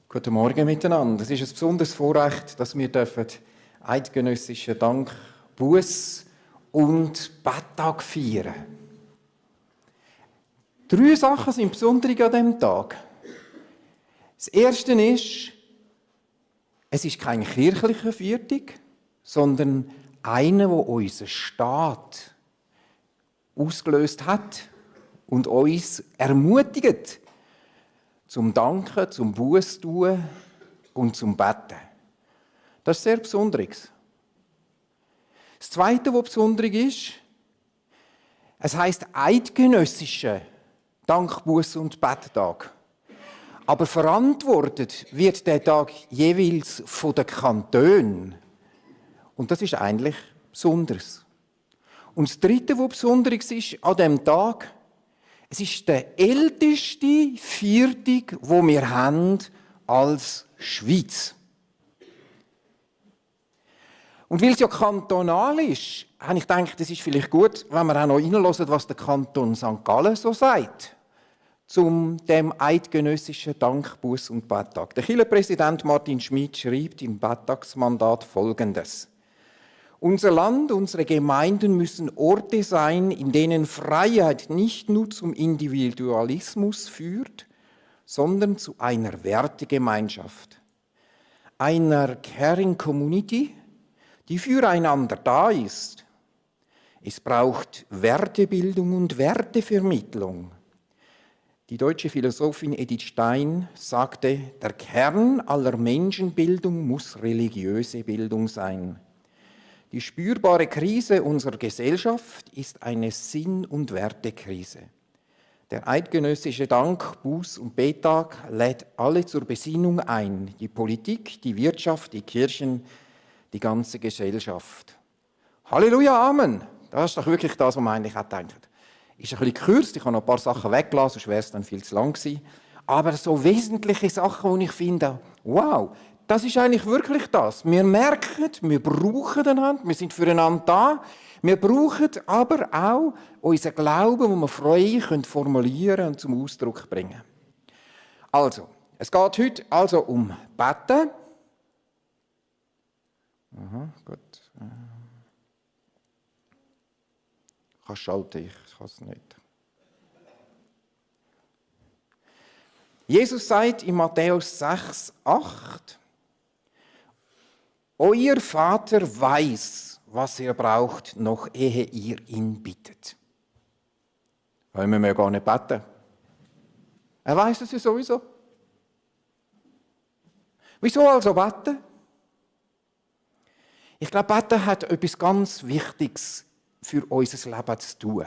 Guten Morgen miteinander. Es ist ein besonderes Vorrecht, dass wir eidgenössischen Dank, Buß und Betttag feiern. 3 Sachen sind besonders an diesem Tag. Das erste ist, es ist kein kirchlicher Feiertag, sondern einer, der unseren Staat ausgelöst hat und uns ermutigt, zum Danken, zum Buß tun und zum Beten. Das ist sehr Besonderes. Das Zweite, was besonders ist, es heisst eidgenössischer Dank, Buß und Betttag. Aber verantwortet wird der Tag jeweils von den Kantonen. Und das ist eigentlich besonders. Und das Dritte, was besonders ist an diesem Tag, es ist der älteste Feiertag, den wir haben als Schweiz. Und weil es ja kantonal ist, habe ich gedacht, es ist vielleicht gut, wenn wir auch noch reinhören, was der Kanton St. Gallen so sagt zum dem eidgenössischen Dank, Buß und Betttag. Der Kirchenpräsident Martin Schmid schreibt im Bettagsmandat Folgendes: Unser Land, unsere Gemeinden müssen Orte sein, in denen Freiheit nicht nur zum Individualismus führt, sondern zu einer Wertegemeinschaft, einer Caring Community, die füreinander da ist. Es braucht Wertebildung und Wertevermittlung. Die deutsche Philosophin Edith Stein sagte, der Kern aller Menschenbildung muss religiöse Bildung sein. Die spürbare Krise unserer Gesellschaft ist eine Sinn- und Wertekrise. Der eidgenössische Dank, Buß- und Betttag lädt alle zur Besinnung ein. Die Politik, die Wirtschaft, die Kirchen, die ganze Gesellschaft. Halleluja, Amen. Das ist doch wirklich das, was man eigentlich auch denkt. Ist ein bisschen gekürzt, ich habe noch ein paar Sachen weggelassen, sonst wäre es dann viel zu lang gewesen. Aber so wesentliche Sachen, die ich finde, wow, das ist eigentlich wirklich das. Wir merken, wir brauchen einander, wir sind füreinander da. Wir brauchen aber auch unseren Glauben, den wir frei formulieren und zum Ausdruck bringen. Also, es geht heute also um Beten. Aha, gut. Kannst schalten, ich kann es nicht. Jesus sagt in Matthäus 6, 8, Euer Vater weiß, was ihr braucht, noch ehe ihr ihn bittet. Weil wir ja gar nicht beten. Er weiß es ja sowieso. Wieso also beten? Ich glaube, Beten hat etwas ganz Wichtiges für unser Leben zu tun.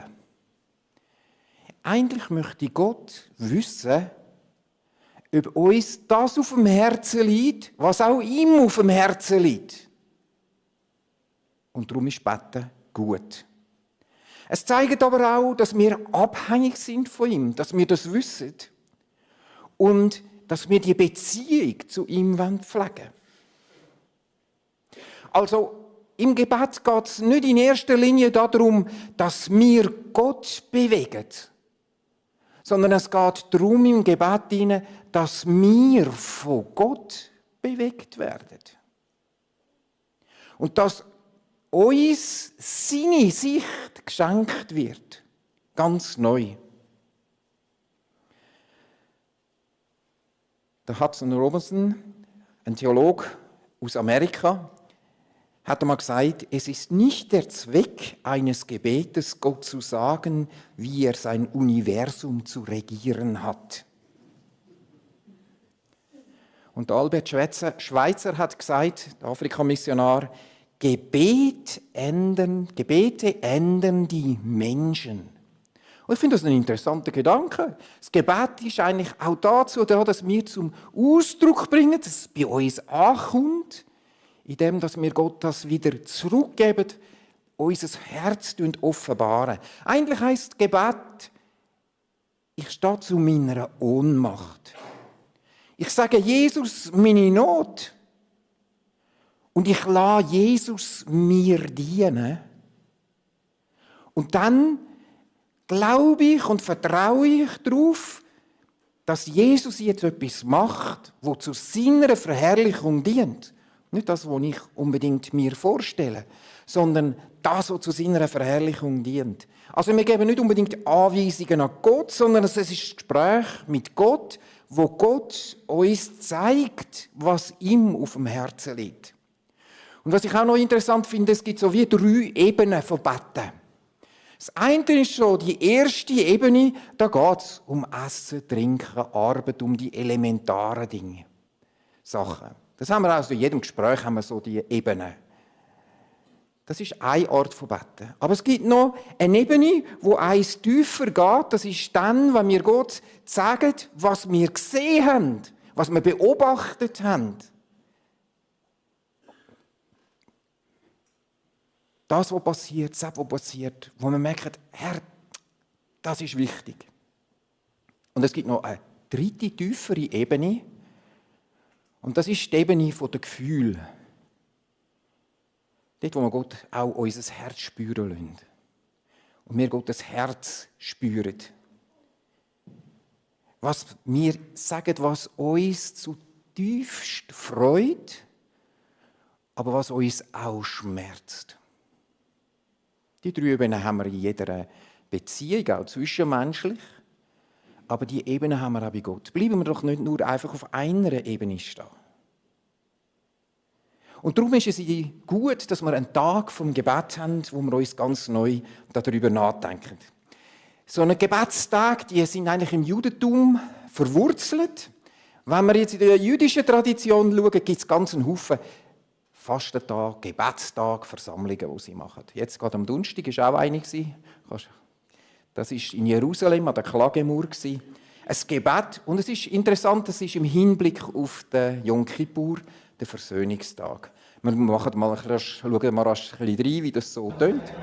Eigentlich möchte Gott wissen, ob uns das auf dem Herzen liegt, was auch ihm auf dem Herzen liegt. Und darum ist Beten gut. Es zeigt aber auch, dass wir abhängig sind von ihm, dass wir das wissen und dass wir die Beziehung zu ihm pflegen wollen. Also, im Gebet geht es nicht in erster Linie darum, dass wir Gott bewegen, sondern es geht darum im Gebet, dass wir von Gott bewegt werden. Und dass uns seine Sicht geschenkt wird, ganz neu. Der Hudson Robinson, ein Theologe aus Amerika, hat einmal gesagt, es ist nicht der Zweck eines Gebetes, Gott zu sagen, wie er sein Universum zu regieren hat. Und Albert Schweitzer hat gesagt, der Afrikamissionar, Gebete ändern die Menschen. Und ich finde das ein interessanter Gedanke. Das Gebet ist eigentlich auch dazu da, dass wir zum Ausdruck bringen, dass es bei uns ankommt, indem dass wir Gott das wieder zurückgeben, unser Herz offenbaren. Eigentlich heisst Gebet, ich stehe zu meiner Ohnmacht. Ich sage Jesus meine Not. Und ich lasse Jesus mir dienen. Und dann glaube ich und vertraue ich darauf, dass Jesus jetzt etwas macht, wo zu seiner Verherrlichung dient. Nicht das, was ich unbedingt mir vorstelle, sondern das, was zu seiner Verherrlichung dient. Also wir geben nicht unbedingt Anweisungen an Gott, sondern es ist ein Gespräch mit Gott, wo Gott uns zeigt, was ihm auf dem Herzen liegt. Und was ich auch noch interessant finde, es gibt so wie 3 Ebenen von Beten. Das eine ist so die erste Ebene, da geht es um Essen, Trinken, Arbeit, um die elementaren Dinge, Sachen. Das haben wir also in jedem Gespräch haben wir so die Ebenen. Das ist eine Art von Beten. Aber es gibt noch eine Ebene, wo eins tiefer geht. Das ist dann, wenn wir Gott sagen, was wir gesehen haben, was wir beobachtet haben. Das, was passiert, wo wir merken, Herr, das ist wichtig. Und es gibt noch eine dritte, tiefere Ebene. Und das ist die Ebene der Gefühle. Dort, wo wir Gott auch unser Herz spüren lassen. Und wir Gottes Herz spüren. Was wir sagen, was uns zutiefst freut, aber was uns auch schmerzt. Die 3 Ebenen haben wir in jeder Beziehung, auch zwischenmenschlich. Aber die Ebene haben wir auch bei Gott. Bleiben wir doch nicht nur einfach auf einer Ebene stehen. Und darum ist es gut, dass wir einen Tag vom Gebet haben, wo wir uns ganz neu darüber nachdenken. So eine Gebetstage, die sind eigentlich im Judentum verwurzelt. Wenn wir jetzt in der jüdischen Tradition schauen, gibt es ganz einen Haufen Fastentag, Gebetstag, Versammlungen, die sie machen. Jetzt gerade am Donnerstag war auch eine. Das war in Jerusalem an der Klagemauer. Ein Gebet. Und es ist interessant, es ist im Hinblick auf den Jom Kippur, den Versöhnungstag. Wir schauen mal ein bisschen rein, wie das so tönt.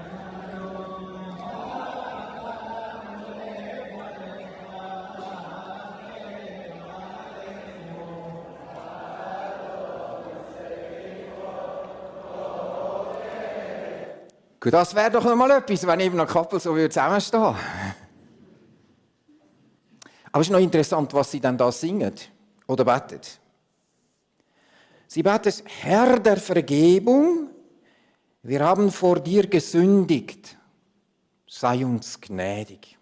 Gut, das wäre doch noch mal etwas, wenn eben eine Kappel so zusammenstehen würde. Aber es ist noch interessant, was sie dann da singen oder beten. Sie beten, Herr der Vergebung, wir haben vor dir gesündigt, sei uns gnädig.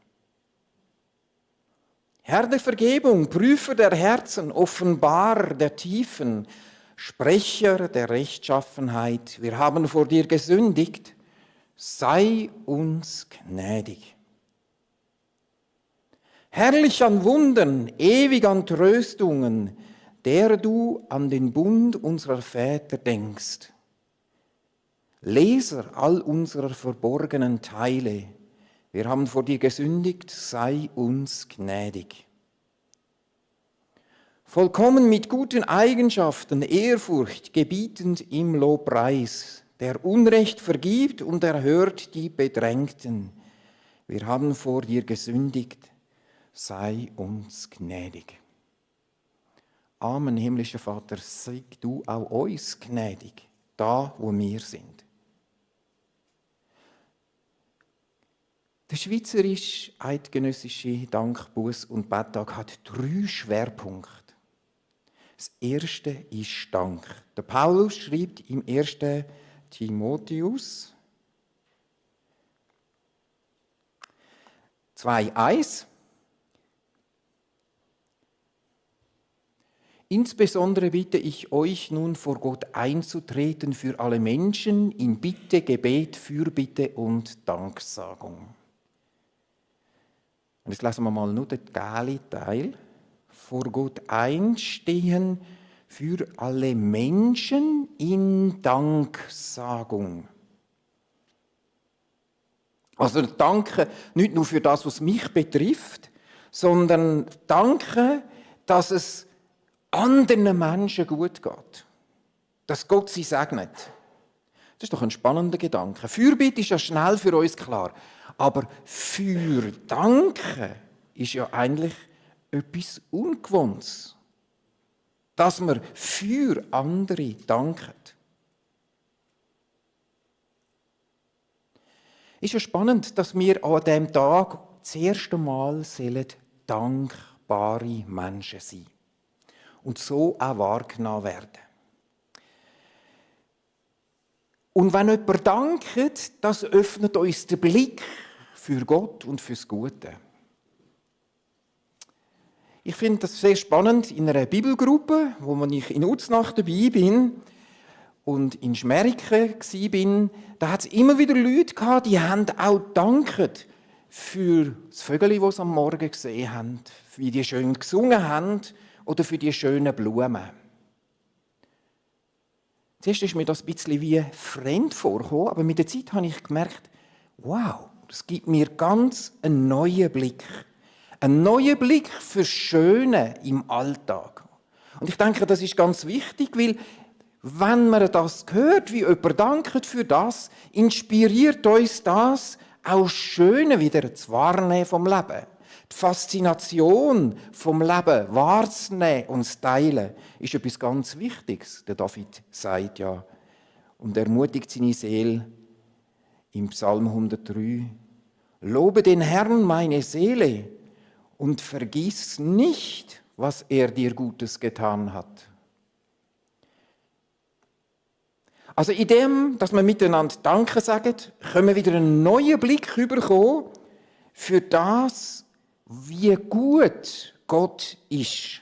Herr der Vergebung, Prüfer der Herzen, Offenbarer der Tiefen, Sprecher der Rechtschaffenheit, wir haben vor dir gesündigt, sei uns gnädig. Herrlich an Wundern, ewig an Tröstungen, der du an den Bund unserer Väter denkst. Leser all unserer verborgenen Teile, wir haben vor dir gesündigt, sei uns gnädig. Vollkommen mit guten Eigenschaften, Ehrfurcht, gebietend im Lobpreis, der Unrecht vergibt und erhört die Bedrängten. Wir haben vor dir gesündigt, sei uns gnädig. Amen, himmlischer Vater, sei du auch uns gnädig, da wo wir sind. Der schweizerische eidgenössische Dank-, Buß- und Betttag hat 3 Schwerpunkte. Das erste ist Dank. Der Paulus schreibt im 1. Timotheus 2,1: Insbesondere bitte ich euch nun vor Gott einzutreten für alle Menschen in Bitte, Gebet, Fürbitte und Danksagung. Und jetzt lesen wir mal nur den gelben Teil. Vor Gott einstehen für alle Menschen in Danksagung. Also danke nicht nur für das, was mich betrifft, sondern danke, dass es anderen Menschen gut geht. Dass Gott sie segnet. Das ist doch ein spannender Gedanke. Fürbitte ist ja schnell für uns klar. Aber für Danke ist ja eigentlich etwas Ungewohntes. Dass man für andere dankt. Es ist ja spannend, dass wir an diesem Tag das erste Mal Dank dankbare Menschen sein und so auch wahrgenommen werden. Und wenn jemand dankt, das öffnet uns den Blick für Gott und fürs Gute. Ich finde das sehr spannend in einer Bibelgruppe, wo ich in Uznach dabei bin und in Schmeriken war, da hat es immer wieder Leute gehabt, die haben auch gedankt für das Vögel, das sie am Morgen gesehen haben, wie die schön gesungen haben oder für die schönen Blumen. Zuerst ist mir das ein bisschen wie fremd vorgekommen, aber mit der Zeit habe ich gemerkt, wow, das gibt mir ganz einen neuen Blick. Einen neuen Blick für das Schöne im Alltag. Und ich denke, das ist ganz wichtig, weil wenn man das hört, wie jemand dankt für das, inspiriert uns das, auch das Schöne wieder zu wahrnehmen vom Leben. Die Faszination vom Leben wahrzunehmen und zu teilen, ist etwas ganz Wichtiges. Der David sagt ja und ermutigt seine Seele im Psalm 103, Lobe den Herrn, meine Seele, und vergiss nicht, was er dir Gutes getan hat. Also in dem, dass wir miteinander Danke sagen, können wir wieder einen neuen Blick bekommen für das, wie gut Gott ist.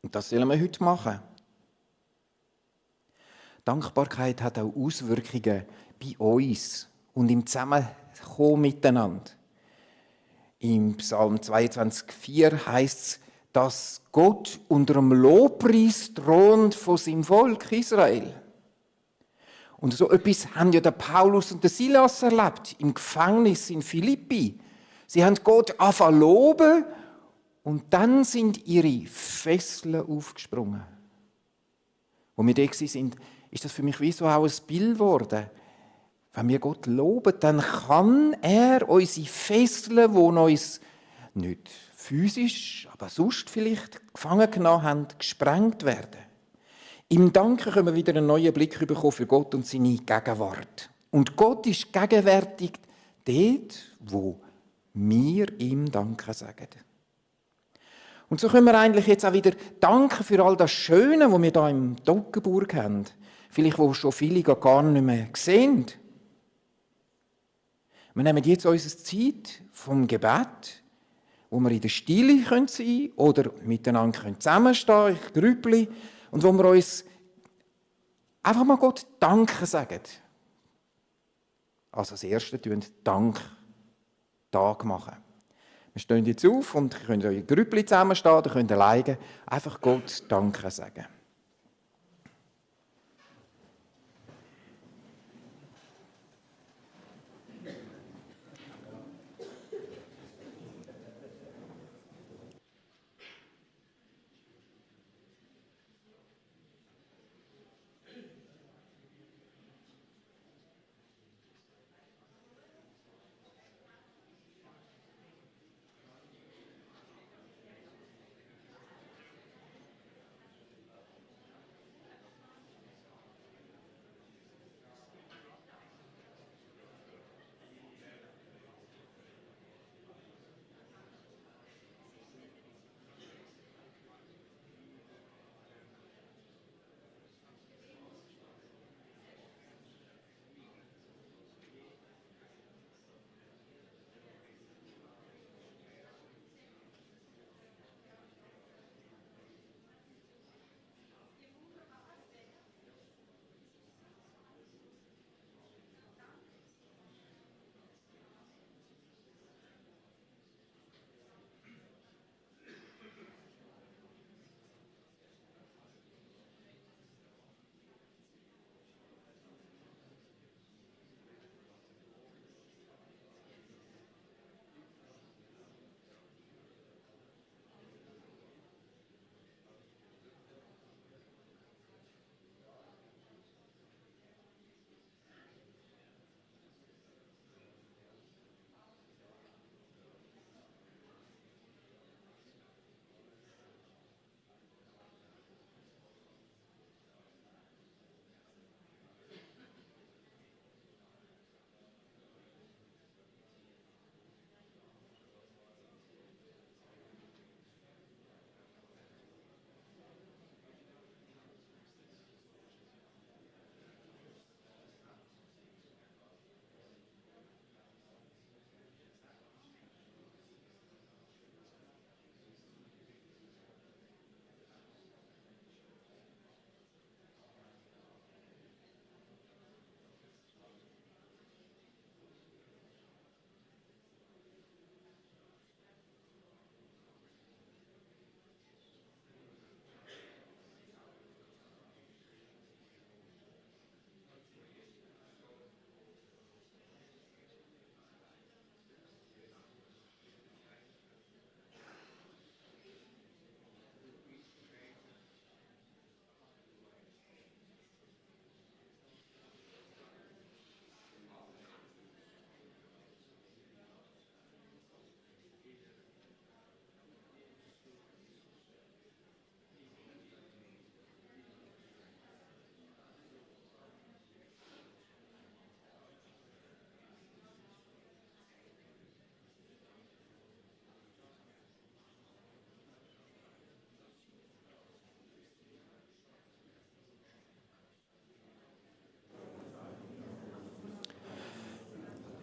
Und das sollen wir heute machen. Dankbarkeit hat auch Auswirkungen bei uns und im Zusammenkommen miteinander. Im Psalm 22,4 heißt es, dass Gott unter dem Lobpreis thront von seinem Volk Israel. Und so etwas haben ja der Paulus und der Silas erlebt, im Gefängnis in Philippi. Sie haben Gott angefangen loben und dann sind ihre Fesseln aufgesprungen. Wo wir da waren, ist das für mich wie so auch ein Bild geworden. Wenn wir Gott loben, dann kann er unsere Fesseln, die uns nicht physisch, aber sonst vielleicht gefangen genommen haben, gesprengt werden. Im Danken können wir wieder einen neuen Blick bekommen für Gott und seine Gegenwart. Und Gott ist gegenwärtig dort, wo wir ihm Danke sagen. Und so können wir eigentlich jetzt auch wieder danken für all das Schöne, was wir hier im Toggenburg haben. Vielleicht, wo schon viele gar nicht mehr sehen. Wir nehmen jetzt unsere Zeit vom Gebet, wo wir in der Stille sein können oder miteinander zusammenstehen, in Grüppli, und wo wir uns einfach mal Gott Danke sagen. Also das Erste tun Danktag machen. Wir stehen jetzt auf und könnt in Grüppli zusammenstehen oder könnt alleine einfach Gott Danke sagen.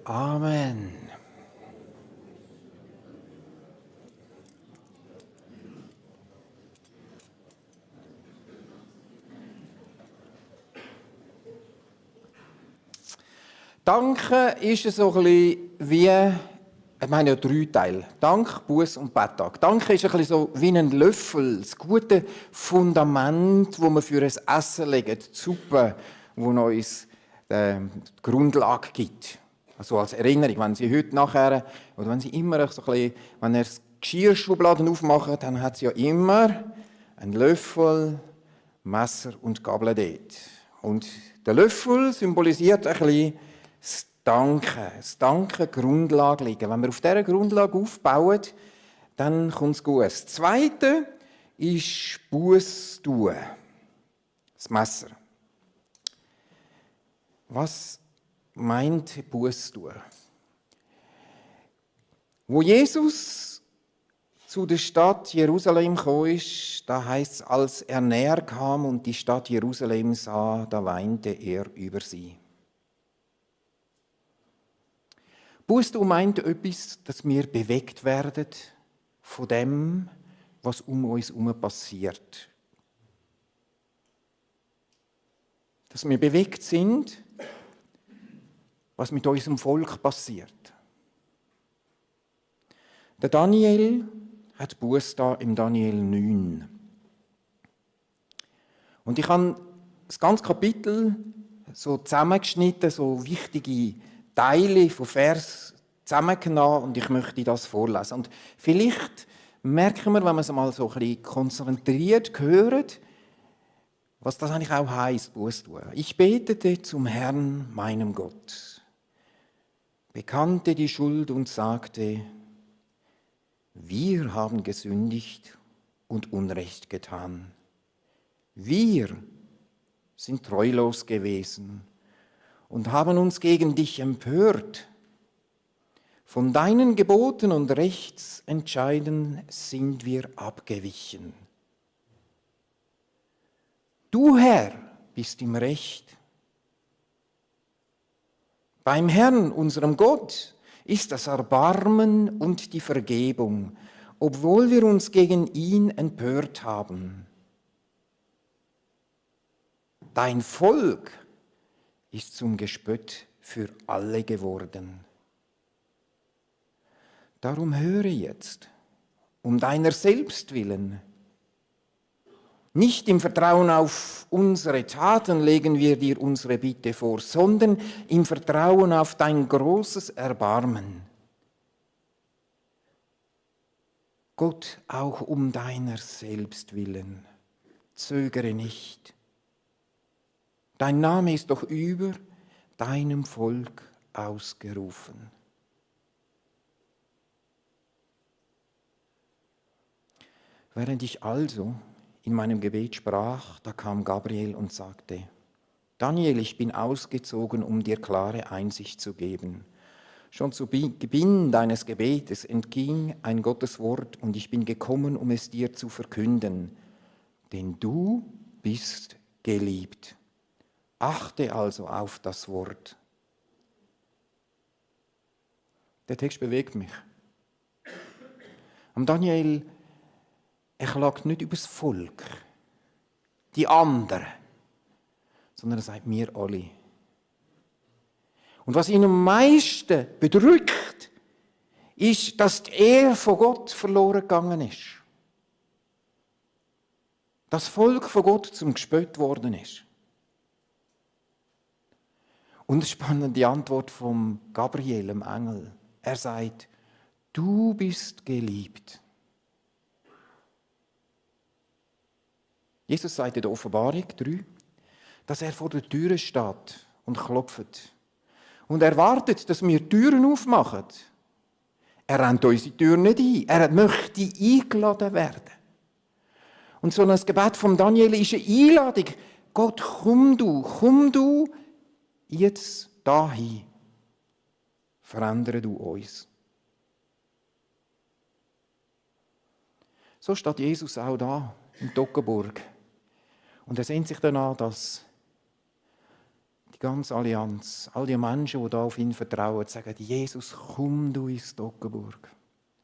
Amen. Danke ist so ein bisschen wie, ich meine ja 3 Teile. Dank, Buß und Betttag. Danke ist ein bisschen so wie ein Löffel, das gute Fundament, das wir für ein Essen legen, die Suppe, die uns die Grundlage gibt. Also als Erinnerung, wenn Sie heute nachher, oder wenn Sie immer so ein bisschen, wenn ihr das Geschirrschubladen aufmacht, dann hat sie ja immer einen Löffel, Messer und Gabel dort. Und der Löffel symbolisiert ein bisschen das Danken, Grundlage liegen. Wenn wir auf dieser Grundlage aufbauen, dann kommt es gut. Das Zweite ist Buß tun. Das Messer. Was meint Buß tun? Wo Jesus zu der Stadt Jerusalem gekommen ist, da heißt es, als er näher kam und die Stadt Jerusalem sah, da weinte er über sie. Bußtun meint etwas, dass wir bewegt werden von dem, was um uns herum passiert. Dass wir bewegt sind, was mit unserem Volk passiert. Der Daniel hat Buß da im Daniel 9. Und ich habe das ganze Kapitel so zusammengeschnitten, so wichtige Teile von Vers zusammengenommen und ich möchte das vorlesen. Und vielleicht merken wir, wenn man es mal so ein bisschen konzentriert hört, was das eigentlich auch heisst, Buß tun. Ich betete zum Herrn, meinem Gott, bekannte die Schuld und sagte, wir haben gesündigt und Unrecht getan. Wir sind treulos gewesen und haben uns gegen dich empört. Von deinen Geboten und Rechtsentscheiden sind wir abgewichen. Du, Herr, bist im Recht. Beim Herrn, unserem Gott, ist das Erbarmen und die Vergebung, obwohl wir uns gegen ihn empört haben. Dein Volk ist zum Gespött für alle geworden. Darum höre jetzt, um deiner selbst willen. Nicht im Vertrauen auf unsere Taten legen wir dir unsere Bitte vor, sondern im Vertrauen auf dein großes Erbarmen. Gott, auch um deiner selbst willen, zögere nicht. Dein Name ist doch über deinem Volk ausgerufen. Während ich also in meinem Gebet sprach, da kam Gabriel und sagte, Daniel, ich bin ausgezogen, um dir klare Einsicht zu geben. Schon zu Beginn deines Gebetes entging ein Gotteswort und ich bin gekommen, um es dir zu verkünden. Denn du bist geliebt. Achte also auf das Wort. Der Text bewegt mich. Am Daniel, er klagt nicht über das Volk, die anderen, sondern er sagt mir alle. Und was ihn am meisten bedrückt, ist, dass die Ehre von Gott verloren gegangen ist. Das Volk von Gott zum Gespött worden ist. Und eine spannende Antwort vom Gabriel, dem Engel. Er sagt, du bist geliebt. Jesus sagt in der Offenbarung 3, dass er vor der Tür steht und klopft. Und er wartet, dass wir Türen aufmachen. Er rennt unsere Tür nicht ein. Er möchte eingeladen werden. Und so ein Gebet von Daniel ist eine Einladung. Gott, komm du jetzt dahin. Verändere du uns. So steht Jesus auch da in Toggenburg. Und er sehnt sich danach, dass die ganze Allianz, all die Menschen, die da auf ihn vertrauen, sagen, Jesus, komm du ins Stockenburg.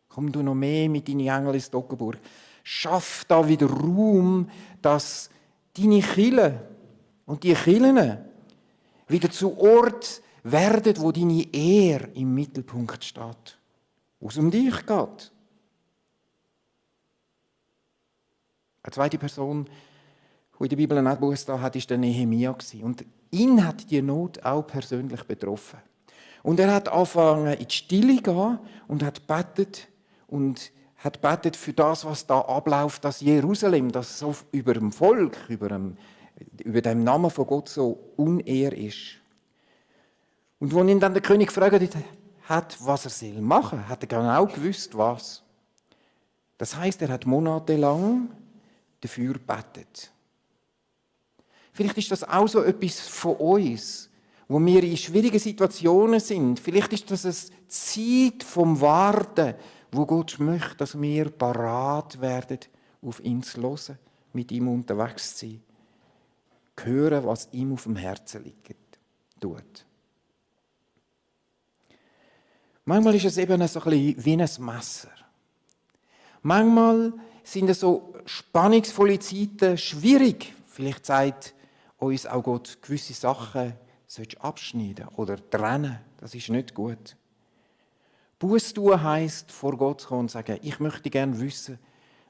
Komm du noch mehr mit deinen Engeln ins Stockenburg. Schaff da wieder Raum, dass deine Kirchen und die Kirchen wieder zu Ort werden, wo deine Ehre im Mittelpunkt steht. Wo es um dich geht. Eine zweite Person, die in der Bibel einen Buß da hat, war der Nehemia. Und ihn hat die Not auch persönlich betroffen. Und er hat angefangen, in die Stille zu gehen und hat gebetet und hat gebetet für das, was da abläuft, dass Jerusalem, das so über dem Volk, über dem Namen von Gott so unehr ist. Und als ihn dann der König gefragt hat, was er machen soll, hat er genau gewusst, was. Das heisst, er hat monatelang dafür gebetet. Vielleicht ist das auch so etwas von uns, wo wir in schwierigen Situationen sind. Vielleicht ist das eine Zeit vom Warten, wo Gott möchte, dass wir parat werden, auf ihn zu hören, mit ihm unterwegs zu sein, hören, was ihm auf dem Herzen liegt, tut. Manchmal ist es eben so ein bisschen wie ein Messer. Manchmal sind es so spannungsvolle Zeiten schwierig. Vielleicht sagt uns auch Gott, gewisse Sachen sollst du abschneiden oder trennen. Das ist nicht gut. Buß tun heisst, vor Gott zu kommen und zu sagen, ich möchte gerne wissen,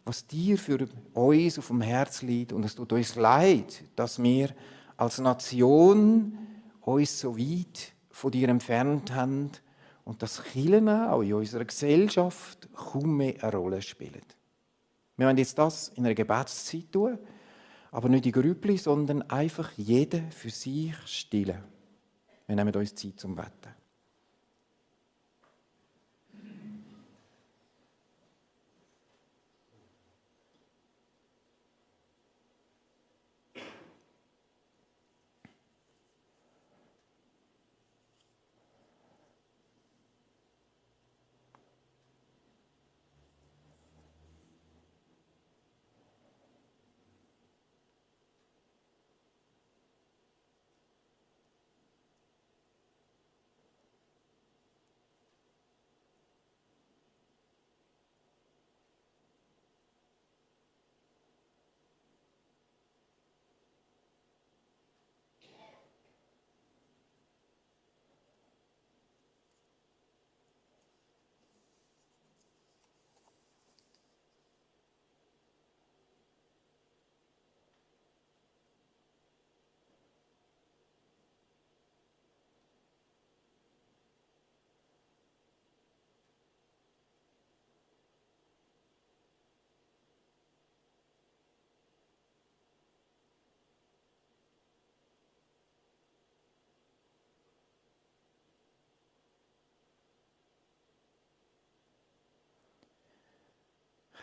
was dir für uns auf dem Herzen liegt. Und es tut uns leid, dass wir als Nation uns so weit von dir entfernt haben und dass Kirchen auch in unserer Gesellschaft kaum mehr eine Rolle spielen. Wir wollen jetzt das in einer Gebetszeit tun, aber nicht in Grüppli, sondern einfach jeder für sich stillen. Wir nehmen uns Zeit zum Beten.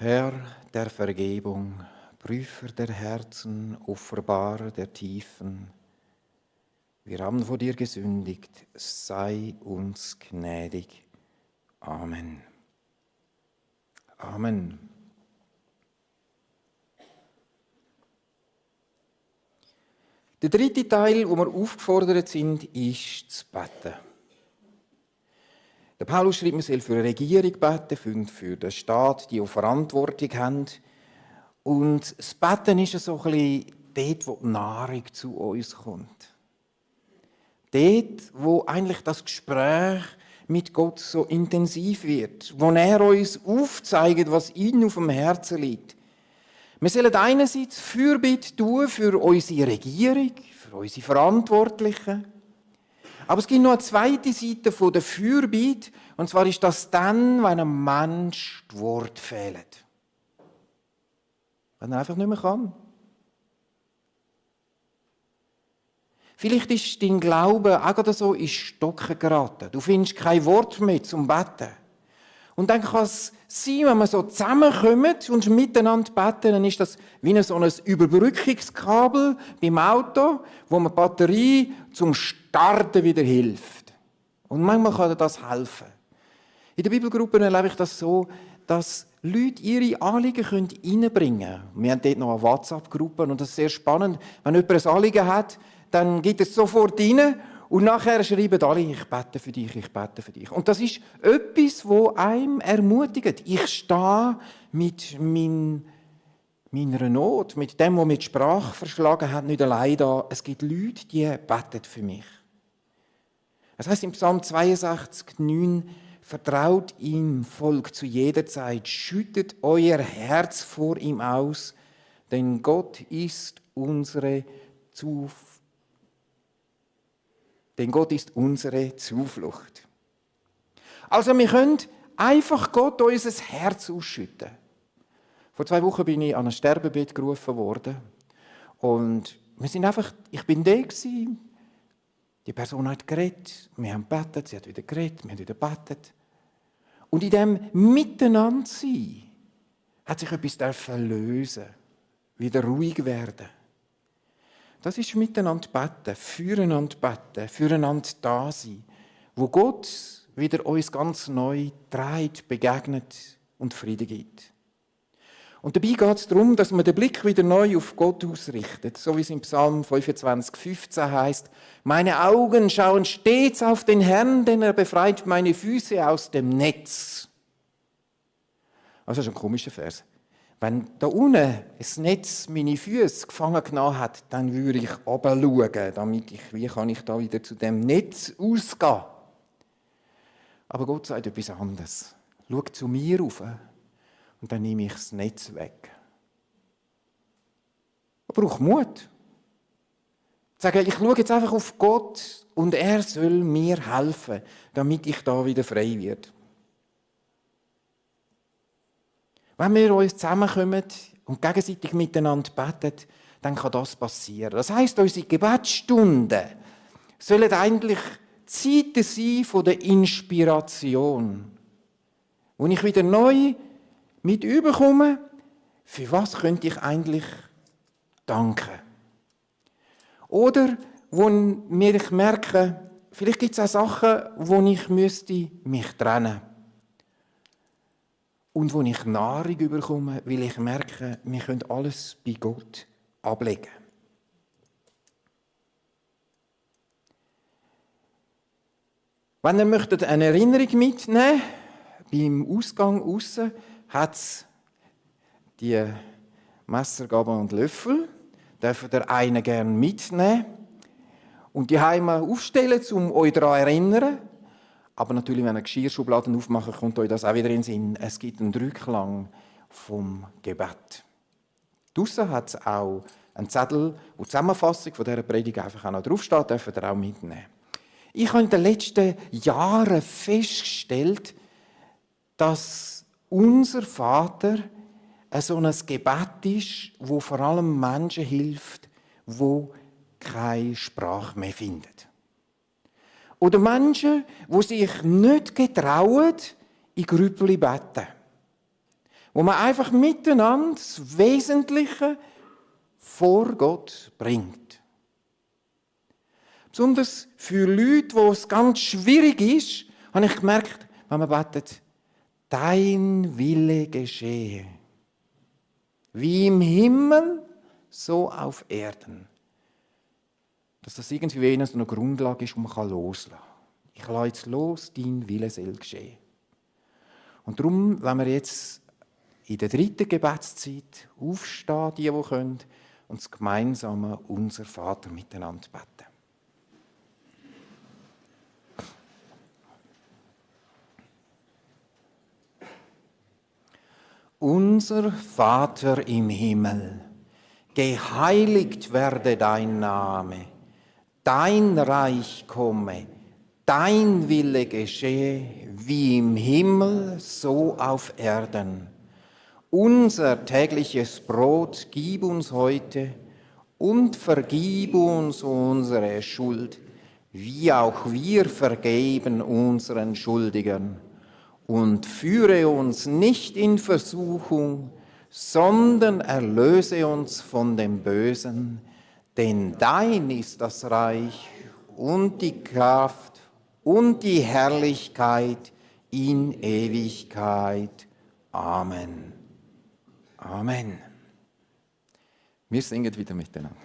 Herr der Vergebung, Prüfer der Herzen, Offenbarer der Tiefen, wir haben vor dir gesündigt, sei uns gnädig. Amen. Amen. Der dritte Teil, wo wir aufgefordert sind, ist zu beten. Der Paulus schreibt, man soll für eine Regierung beten, für den Staat, die auch Verantwortung haben. Und das Beten ist so ein bisschen dort, wo die Nahrung zu uns kommt. Dort, wo eigentlich das Gespräch mit Gott so intensiv wird, wo er uns aufzeigt, was ihm auf dem Herzen liegt. Wir sollen einerseits Fürbitte tun für unsere Regierung, für unsere Verantwortlichen. Aber es gibt noch eine zweite Seite von der Fürbitte, und zwar ist das dann, wenn einem Mensch die Worte fehlen. Wenn er einfach nicht mehr kann. Vielleicht ist dein Glaube auch gerade so ins Stocken geraten. Du findest kein Wort mehr zum Beten. Und dann kann es sein, wenn wir so zusammenkommen und miteinander beten, dann ist das wie so ein Überbrückungskabel beim Auto, wo man die Batterie zum Starten wieder hilft. Und manchmal kann das helfen. In der Bibelgruppe erlebe ich das so, dass Leute ihre Anliegen reinbringen können. Wir haben dort noch eine WhatsApp-Gruppe und das ist sehr spannend. Wenn jemand ein Anliegen hat, dann geht es sofort rein und nachher schreiben alle, ich bete für dich, ich bete für dich. Und das ist etwas, das einem ermutigt. Ich stehe mit meiner Not, mit dem, was mir die Sprache verschlagen hat, nicht allein da. Es gibt Leute, die beten für mich. Das heißt im Psalm 62,9: Vertraut ihm, Volk, zu jeder Zeit, schüttet euer Herz vor ihm aus, denn Gott ist unsere Zuflucht. Also wir können einfach Gott unser Herz ausschütten. Vor 2 Wochen bin ich an ein Sterbebett gerufen worden und ich bin da gewesen. Die Person hat geredet, wir haben gebetet, sie hat wieder geredet, wir haben wieder gebetet. Und in dem Miteinandersein hat sich etwas lösen, wieder ruhig werden. Das ist miteinander beten, füreinander da sein, wo Gott wieder uns ganz neu trägt, begegnet und Frieden gibt. Und dabei geht es darum, dass man den Blick wieder neu auf Gott ausrichtet, so wie es im Psalm 25,15 heißt: Meine Augen schauen stets auf den Herrn, denn er befreit meine Füße aus dem Netz. Also das ist ein komischer Vers. Wenn da unten ein Netz meine Füße gefangen genommen hat, dann würde ich runterschauen, wie kann ich da wieder zu dem Netz ausgehen. Aber Gott sagt etwas anderes. Schau zu mir rauf und dann nehme ich das Netz weg. Man braucht Mut. Sagen, ich schaue jetzt einfach auf Gott und er soll mir helfen, damit ich da wieder frei werde. Wenn wir uns zusammenkommen und gegenseitig miteinander beten, dann kann das passieren. Das heisst, unsere Gebetsstunden sollen eigentlich Zeiten sein von der Inspiration, wo ich wieder neu mit überkomme, für was könnte ich eigentlich danken. Oder wo ich merke, vielleicht gibt es auch Sachen, wo ich mich trennen müsste. Und wo ich Nahrung bekomme, weil ich merke, wir können alles bei Gott ablegen. Wenn ihr möchtet eine Erinnerung mitnehmen, beim Ausgang aussen hat es die Messer, Gabel und Löffel. Dürft ihr einen gerne mitnehmen und die Heime aufstellen, um euch daran zu erinnern. Aber natürlich, wenn ihr Geschirrschubladen aufmacht, kommt euch das auch wieder in den Sinn. Es gibt einen Rückklang vom Gebet. Draussen hat es auch einen Zettel, wo die Zusammenfassung von dieser Predigt einfach auch noch draufsteht, dürft ihr auch mitnehmen. Ich habe in den letzten Jahren festgestellt, dass unser Vater so ein Gebet ist, wo vor allem Menschen hilft, die keine Sprache mehr finden. Oder Menschen, die sich nicht getrauen, in Grüppli beten. Wo man einfach miteinander das Wesentliche vor Gott bringt. Besonders für Leute, wo es ganz schwierig ist, habe ich gemerkt, wenn man betet, dein Wille geschehe. Wie im Himmel, so auf Erden. Dass das irgendwie so eine Grundlage ist, die man loslassen kann. Ich lasse jetzt los, dein Wille soll geschehen. Und darum, wenn wir jetzt in der 3. Gebetszeit aufstehen, die können, und das gemeinsame Unser Vater miteinander beten. Unser Vater im Himmel, geheiligt werde dein Name. Dein Reich komme, dein Wille geschehe, wie im Himmel, so auf Erden. Unser tägliches Brot gib uns heute und vergib uns unsere Schuld, wie auch wir vergeben unseren Schuldigern. Und führe uns nicht in Versuchung, sondern erlöse uns von dem Bösen. Denn dein ist das Reich und die Kraft und die Herrlichkeit in Ewigkeit. Amen. Amen. Wir singen wieder miteinander.